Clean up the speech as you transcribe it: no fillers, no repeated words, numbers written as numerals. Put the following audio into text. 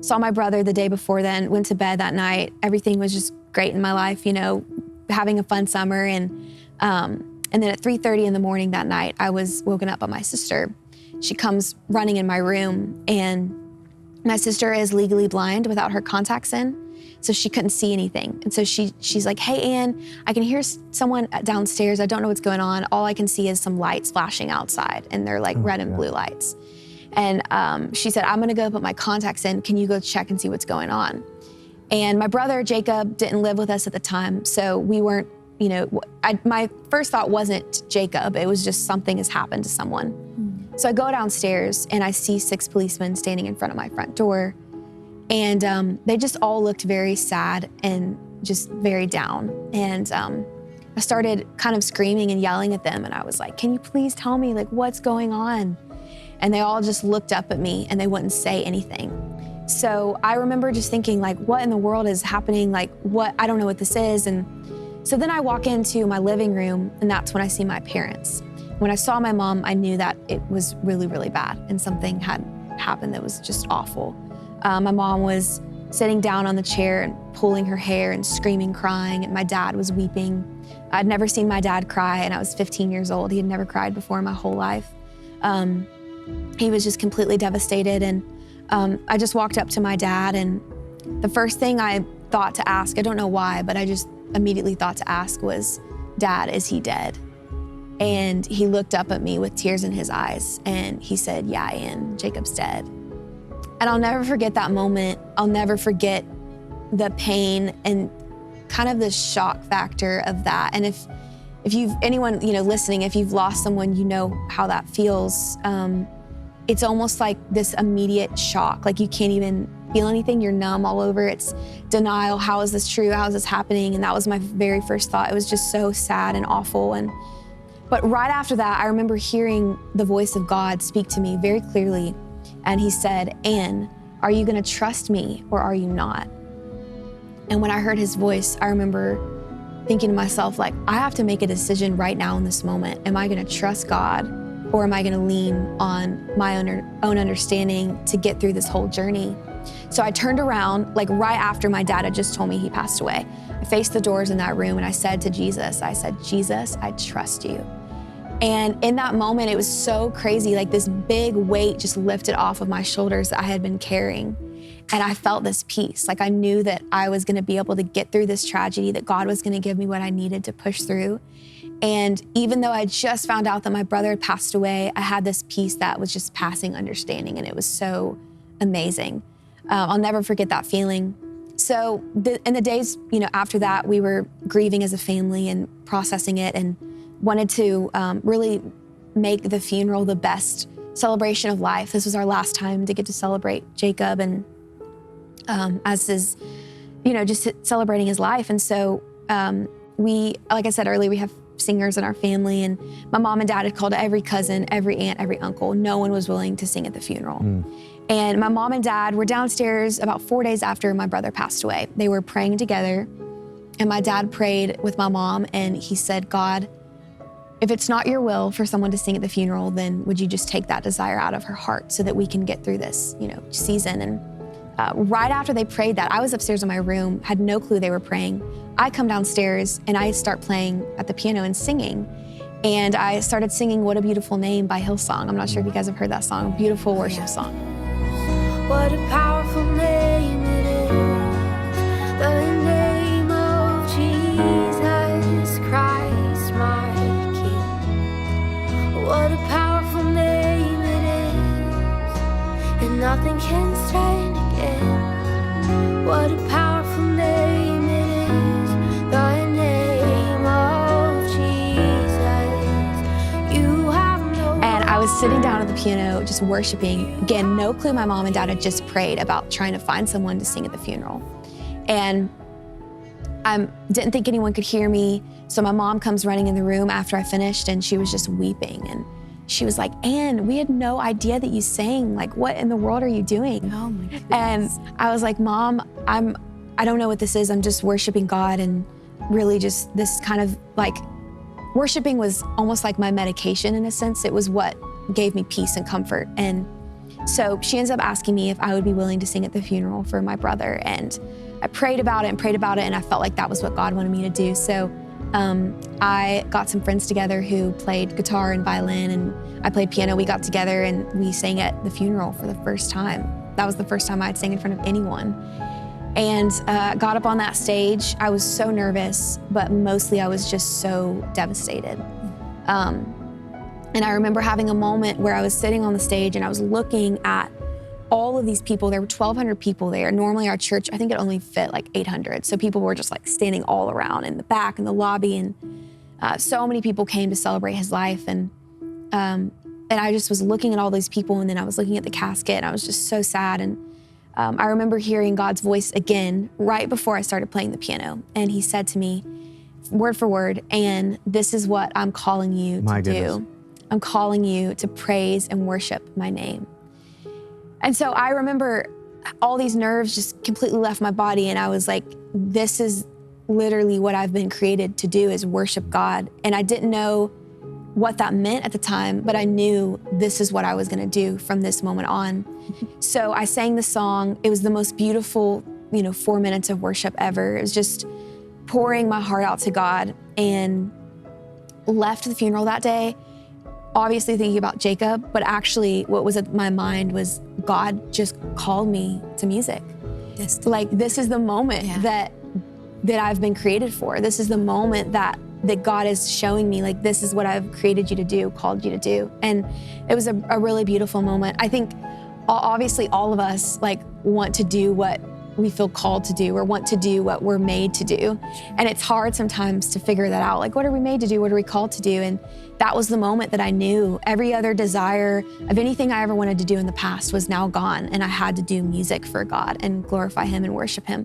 Saw my brother the day before then, went to bed that night. Everything was just great in my life, having a fun summer. And then at 3:30 in the morning that night, I was woken up by my sister. She comes running in my room, and my sister is legally blind without her contacts in, so she couldn't see anything. And so she's like, "Hey, Ann, I can hear someone downstairs. I don't know what's going on. All I can see is some lights flashing outside, and they're like red and blue lights." And she said, "I'm gonna go put my contacts in. Can you go check and see what's going on?" And my brother, Jacob, didn't live with us at the time, so we weren't, my first thought wasn't Jacob. It was just something has happened to someone. So I go downstairs and I see 6 policemen standing in front of my front door. And they just all looked very sad and just very down. And I started kind of screaming and yelling at them. And I was like, "Can you please tell me what's going on?" And they all just looked up at me and they wouldn't say anything. So I remember just thinking what in the world is happening? I don't know what this is. And so then I walk into my living room, and that's when I see my parents. When I saw my mom, I knew that it was really, really bad and something had happened that was just awful. My mom was sitting down on the chair and pulling her hair and screaming, crying, and my dad was weeping. I'd never seen my dad cry, and I was 15 years old. He had never cried before in my whole life. He was just completely devastated, and I just walked up to my dad, and the first thing I thought to ask, I don't know why, but I just immediately thought to ask was, "Dad, is he dead?" And he looked up at me with tears in his eyes, and he said, "Yeah, Ann, Jacob's dead." And I'll never forget that moment. I'll never forget the pain and kind of the shock factor of that. And if anyone listening, if you've lost someone, you know how that feels. It's almost like this immediate shock. You can't even feel anything. You're numb all over. It's denial. How is this true? How is this happening? And that was my very first thought. It was just so sad and awful. But right after that, I remember hearing the voice of God speak to me very clearly. And he said, "Ann, are you gonna trust me or are you not?" And when I heard his voice, I remember thinking to myself, I have to make a decision right now in this moment. Am I gonna trust God, or am I gonna lean on my own understanding to get through this whole journey? So I turned around, right after my dad had just told me he passed away. I faced the doors in that room and I said to Jesus, "Jesus, I trust you." And in that moment, it was so crazy, this big weight just lifted off of my shoulders that I had been carrying. And I felt this peace. I knew that I was gonna be able to get through this tragedy, that God was gonna give me what I needed to push through. And even though I just found out that my brother had passed away, I had this peace that was just passing understanding, and it was so amazing. I'll never forget that feeling. So in the days, after that, we were grieving as a family and processing it, and wanted to really make the funeral the best celebration of life. This was our last time to get to celebrate Jacob, and as his, just celebrating his life. And so like I said earlier, we have singers in our family, and my mom and dad had called every cousin, every aunt, every uncle. No one was willing to sing at the funeral. And my mom and dad were downstairs about 4 days after my brother passed away. They were praying together, and my dad prayed with my mom, and he said, "God, if it's not your will for someone to sing at the funeral, then would you just take that desire out of her heart so that we can get through this, season?" And right after they prayed that, I was upstairs in my room, had no clue they were praying. I come downstairs and I start playing at the piano and singing. And I started singing "What a Beautiful Name" by Hillsong. I'm not sure if you guys have heard that song, a beautiful worship song. What a powerful name it is, the name of Jesus Christ, my King. What a powerful name it is, and nothing can stand again. What a powerful name it is, the name of Jesus. You have no. And I was sitting down at the piano just worshiping. Again, no clue my mom and dad had just prayed about trying to find someone to sing at the funeral. And I didn't think anyone could hear me. So my mom comes running in the room after I finished, and she was just weeping. And she was like, "Ann, we had no idea that you sang. What in the world are you doing?" Oh my goodness. And I was like, "Mom, I don't know what this is. I'm just worshiping God, and really just this kind of worshiping was almost like my medication in a sense. It was what gave me peace and comfort." And So she ends up asking me if I would be willing to sing at the funeral for my brother. And I prayed about it, and I felt like that was what God wanted me to do. So I got some friends together who played guitar and violin, and I played piano. We got together and we sang at the funeral for the first time. That was the first time I'd sang in front of anyone. And got up on that stage. I was so nervous, but mostly I was just so devastated. And I remember having a moment where I was sitting on the stage and I was looking at all of these people. There were 1,200 people there. Normally our church, I think it only fit like 800. So people were just like standing all around in the back, in the lobby. And so many people came to celebrate his life. And I just was looking at all these people, and then I was looking at the casket, and I was just so sad. And I remember hearing God's voice again right before I started playing the piano. And he said to me, word for word, "And this is what I'm calling you to do. I'm calling you to praise and worship my name." And so I remember all these nerves just completely left my body, and I was like, this is literally what I've been created to do, is worship God. And I didn't know what that meant at the time, but I knew this is what I was gonna do from this moment on. So I sang the song. It was the most beautiful, 4 minutes of worship ever. It was just pouring my heart out to God, and left the funeral that day, obviously thinking about Jacob, but actually what was at my mind was God just called me to music. Like, this is the moment that I've been created for. This is the moment that God is showing me, like, this is what I've created you to do, called you to do. And it was a really beautiful moment. I think obviously all of us want to do what we feel called to do, or want to do what we're made to do. And it's hard sometimes to figure that out. Like, what are we made to do? What are we called to do? And that was the moment that I knew every other desire of anything I ever wanted to do in the past was now gone. And I had to do music for God and glorify him and worship him.